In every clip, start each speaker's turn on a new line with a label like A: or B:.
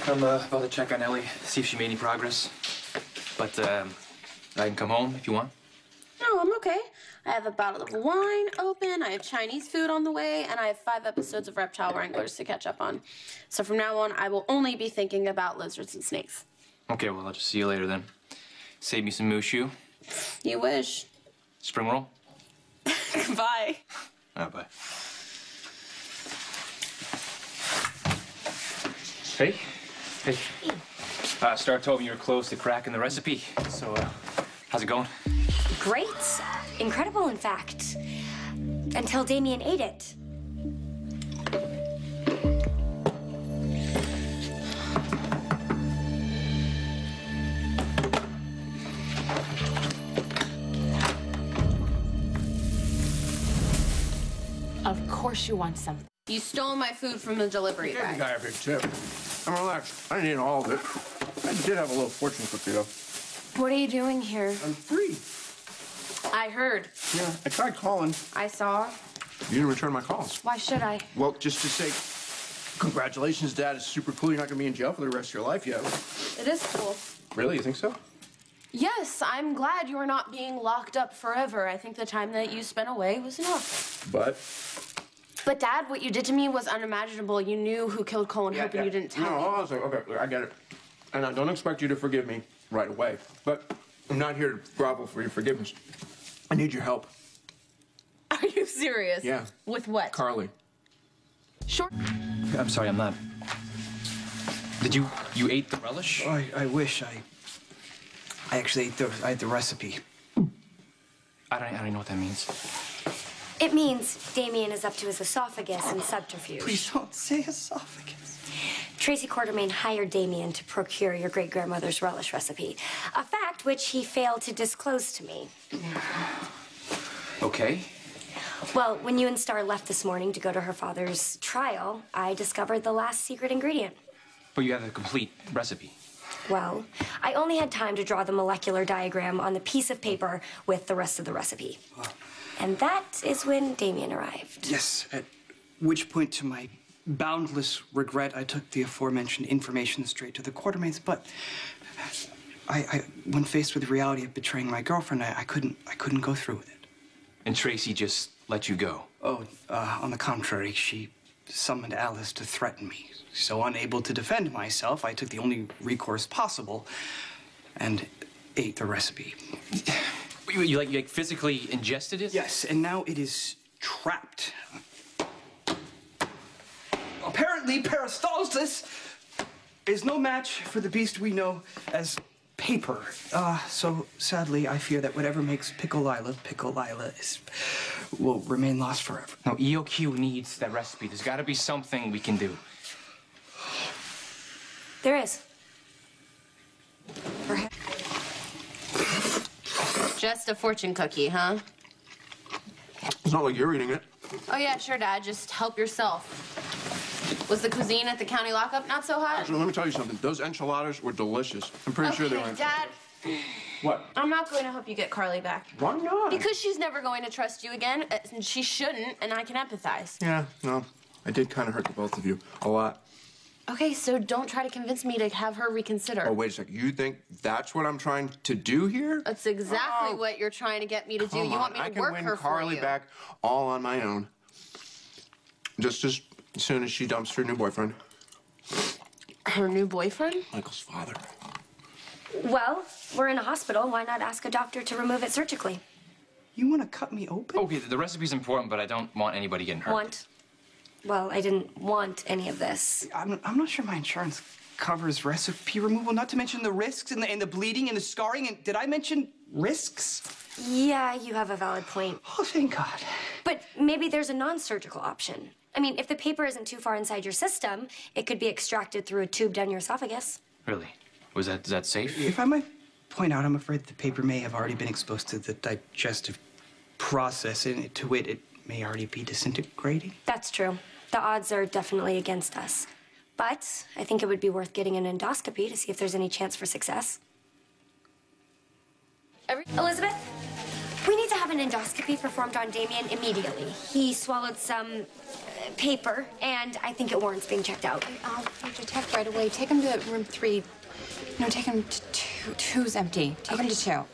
A: I'm about to check on Ellie, see if she made any progress. But I can come home if you want.
B: No, I'm okay. I have a bottle of wine open, I have Chinese food on the way, and I have 5 episodes of Reptile Wranglers to catch up on. So from now on, I will only be thinking about lizards and snakes.
A: Okay, well, I'll just see you later then. Save me some mushu.
B: You wish.
A: Spring roll?
B: Bye.
A: Oh, bye. Hey. Hey. Starr told me you were close to cracking the recipe. So, how's it going?
C: Great. Incredible, in fact. Until Damien ate it.
D: Of course you want something.
B: You stole my food from the delivery
E: Give the
B: guy.
E: guy a big tip. I'm relaxed. I didn't eat all of it. I did have a little fortune cookie, though.
D: What are you doing here?
E: I'm free.
B: I heard.
E: Yeah, I tried calling.
B: I saw.
E: You didn't return my calls.
D: Why should I?
E: Well, just to say, congratulations, Dad. It's super cool. You're not going to be in jail for the rest of your life yet.
B: It is cool.
E: Really? You think so?
B: Yes, I'm glad you are not being locked up forever. I think the time that you spent away was enough.
E: But,
B: Dad, what you did to me was unimaginable. You knew who killed Cole and Hope, and you didn't tell me.
E: No, I was like, okay, I get it. And I don't expect you to forgive me right away. But I'm not here to grovel for your forgiveness. I need your help.
B: Are you serious?
E: Yeah.
B: With what?
E: Carly.
B: Sure.
A: I'm sorry, I'm not. Did you ate the relish?
F: Oh, I wish I actually ate the recipe.
A: I don't know what that means.
C: It means Damien is up to his esophagus and subterfuge.
F: Please don't say esophagus.
C: Tracy Quartermain hired Damien to procure your great-grandmother's relish recipe, a fact which he failed to disclose to me.
A: Okay.
C: Well, when you and Starr left this morning to go to her father's trial, I discovered the last secret ingredient.
A: But you have the complete recipe.
C: Well, I only had time to draw the molecular diagram on the piece of paper with the rest of the recipe.
F: Oh.
C: And that is when Damien arrived.
F: Yes, at which point, to my boundless regret, I took the aforementioned information straight to the Quartermains, but when faced with the reality of betraying my girlfriend, I couldn't go through with it.
A: And Tracy just let you go?
F: Oh, on the contrary, she summoned Alice to threaten me. So unable to defend myself, I took the only recourse possible and ate the recipe.
A: You like physically ingested it?
F: Yes, and now it is trapped. Apparently, peristalsis is no match for the beast we know as paper. So sadly, I fear that whatever makes Pickle Lila will remain lost forever.
A: No, EOQ needs that recipe. There's got to be something we can do.
C: There is.
B: Just a fortune cookie, huh?
E: It's not like you're eating it.
B: Oh, yeah, sure, Dad. Just help yourself. Was the cuisine at the county lockup not so hot?
E: Actually, let me tell you something. Those enchiladas were delicious. I'm pretty sure they were.
B: Dad.
E: What?
B: I'm not going to help you get Carly back.
E: Why not?
B: Because she's never going to trust you again, and she shouldn't, and I can empathize.
E: Yeah, no. I did kind of hurt the both of you. A lot.
B: Okay, so don't try to convince me to have her reconsider.
E: Oh, wait a second. You think that's what I'm trying to do here?
B: That's exactly what you're trying to get me to do. You want me to work her for you.
E: I can win Carly back all on my own. Just as soon as she dumps her new boyfriend.
B: Her new boyfriend?
E: Michael's father.
C: Well, we're in a hospital. Why not ask a doctor to remove it surgically?
F: You want to cut me open?
A: Okay, the recipe's important, but I don't want anybody getting hurt.
C: Want? Well, I didn't want any of this.
F: I'm not sure my insurance covers recipe removal, not to mention the risks and the bleeding and the scarring. And did I mention risks?
C: Yeah, you have a valid point.
F: Oh, thank God.
C: But maybe there's a non-surgical option. I mean, if the paper isn't too far inside your system, it could be extracted through a tube down your esophagus.
A: Really? Is that safe?
F: If I might point out, I'm afraid the paper may have already been exposed to the digestive process, and to wit, it may already be disintegrating.
C: That's true. The odds are definitely against us. But I think it would be worth getting an endoscopy to see if there's any chance for success. Elizabeth? We need to have an endoscopy performed on Damien immediately. He swallowed some paper, and I think it warrants being checked out.
D: I'll detect right away. Take him to room 3. No, take him to 2. 2's empty. Take him to 2.
C: All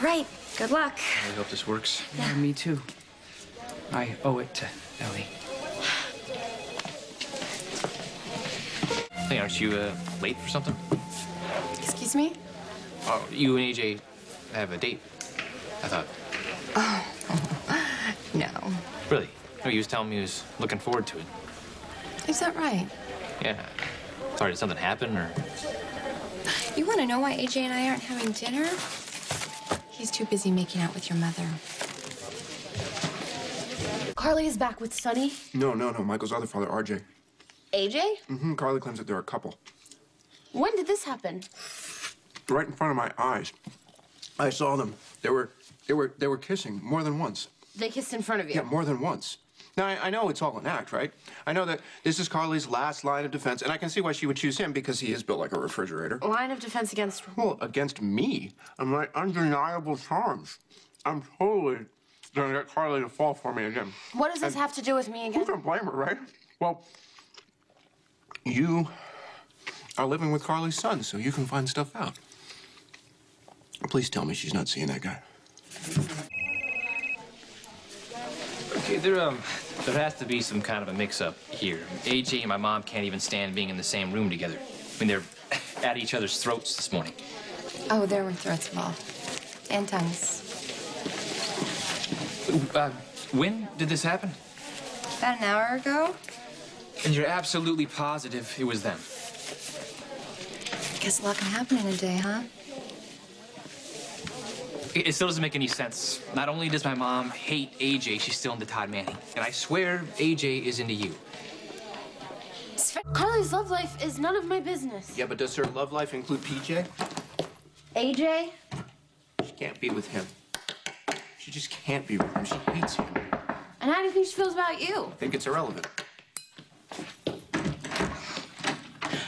C: right. Good luck.
A: I hope this works.
F: Yeah, me too. I owe it to Ellie.
A: Hey, aren't you late for something?
D: Excuse me?
A: Oh, you and AJ have a date, I thought.
D: No.
A: Really? No, he was telling me he was looking forward to it.
D: Is that right?
A: Yeah. Sorry, did something happen, or?
D: You want to know why AJ and I aren't having dinner? He's too busy making out with your mother.
B: Carly is back with Sonny.
E: No. Michael's other father, RJ.
B: AJ?
E: Mm-hmm. Carly claims that they're a couple.
B: When did this happen?
E: Right in front of my eyes. I saw them. They were kissing more than once.
B: They kissed in front of you?
E: Yeah, more than once. Now, I know it's all an act, right? I know that this is Carly's last line of defense, and I can see why she would choose him because he is built like a refrigerator.
B: Line of defense against...
E: Well, against me and my undeniable charms. I'm totally gonna get Carly to fall for me again.
B: What does this have to do with me again?
E: Who can blame her, right? Well, you are living with Carly's son, so you can find stuff out. Please tell me she's not seeing that guy.
A: Okay, there has to be some kind of a mix-up here. AJ and my mom can't even stand being in the same room together. I mean, they're at each other's throats this morning.
D: Oh, there were throats involved. And tongues.
A: When did this happen?
D: About an hour ago?
A: And you're absolutely positive it was them?
D: Guess a lot can happen in a day, huh?
A: It still doesn't make any sense. Not only does my mom hate AJ, she's still into Todd Manning. And I swear AJ is into you.
B: Carly's love life is none of my business.
E: Yeah, but does her love life include PJ?
B: AJ?
E: She can't be with him. She just can't be with him. She hates him.
B: And how do you think she feels about you?
E: I think it's irrelevant.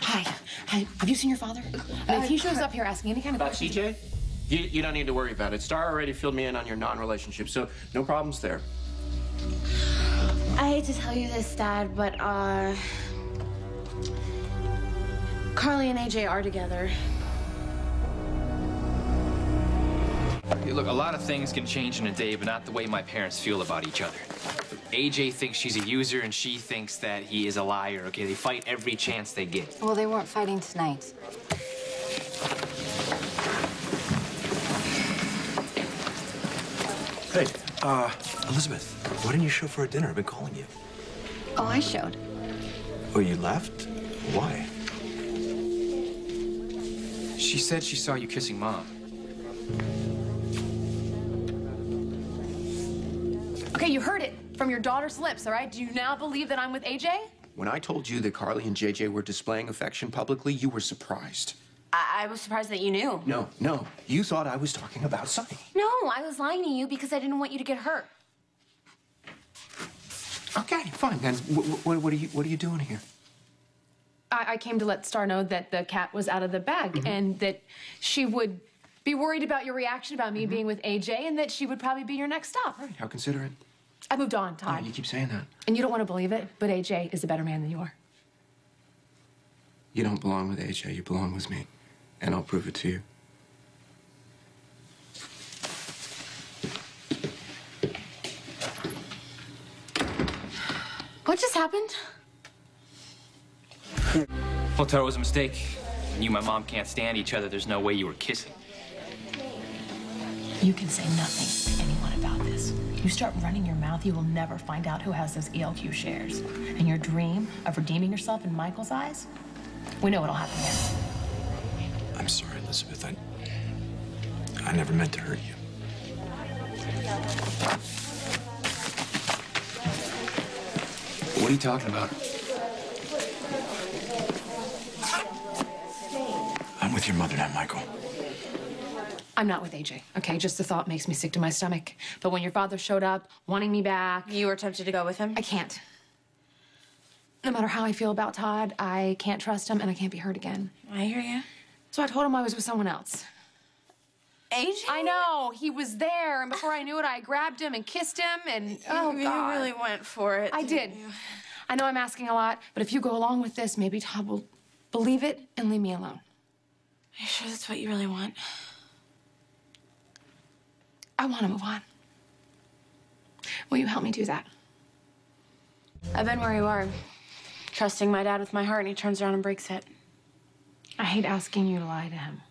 D: Hi. Have you seen your father? If he shows up here asking any kind of
E: About
D: question...
E: CJ? You don't need to worry about it. Starr already filled me in on your non-relationship, so no problems there.
B: I hate to tell you this, Dad, but, Carly and AJ are together.
A: Hey, look, a lot of things can change in a day, but not the way my parents feel about each other. AJ thinks she's a user, and she thinks that he is a liar, okay? They fight every chance they get.
D: Well, they weren't fighting tonight.
G: Hey, Elizabeth, why didn't you show for a dinner? I've been calling you.
D: Oh, I showed.
G: Oh, you left? Why?
A: She said she saw you kissing Mom.
H: Okay, you heard it from your daughter's lips, all right? Do you now believe that I'm with AJ?
E: When I told you that Carly and JJ were displaying affection publicly, you were surprised.
B: I was surprised that you knew.
E: No. You thought I was talking about Sonny.
B: No, I was lying to you because I didn't want you to get hurt.
E: Okay, fine. Then what are you doing here?
H: I came to let Starr know that the cat was out of the bag and that she would be worried about your reaction about me being with AJ and that she would probably be your next stop.
E: All right, how considerate.
H: I moved on, Todd.
E: Yeah, you keep saying that.
H: And you don't want to believe it, but AJ is a better man than you are.
E: You don't belong with AJ, you belong with me. And I'll prove it to you.
B: What just happened?
A: Well, Tara, it was a mistake. You and my mom can't stand each other. There's no way you were kissing.
D: You can say nothing to anyone about this. You start running your mouth, you will never find out who has those ELQ shares. And your dream of redeeming yourself in Michael's eyes, we know what'll happen there.
G: I'm sorry, Elizabeth. I never meant to hurt you.
A: What are you talking about?
G: I'm with your mother now, Michael.
H: I'm not with AJ, okay? Just the thought makes me sick to my stomach. But when your father showed up, wanting me back...
B: You were tempted to go with him?
H: I can't. No matter how I feel about Todd, I can't trust him and I can't be hurt again.
B: I hear you.
H: So I told him I was with someone else.
B: AJ?
H: I know. He was there, and before I knew it, I grabbed him and kissed him, and oh,
B: you
H: God.
B: really went for it.
H: I did. I know I'm asking a lot, but if you go along with this, maybe Todd will believe it and leave me alone.
B: Are you sure that's what you really want?
H: I want to move on. Will you help me do that?
B: I've been where you are, trusting my dad with my heart, and he turns around and breaks it.
H: I hate asking you to lie to him.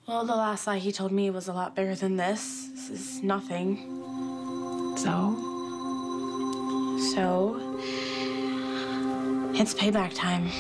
B: Well, the last lie he told me was a lot bigger than this. This is nothing.
H: So,
B: it's payback time.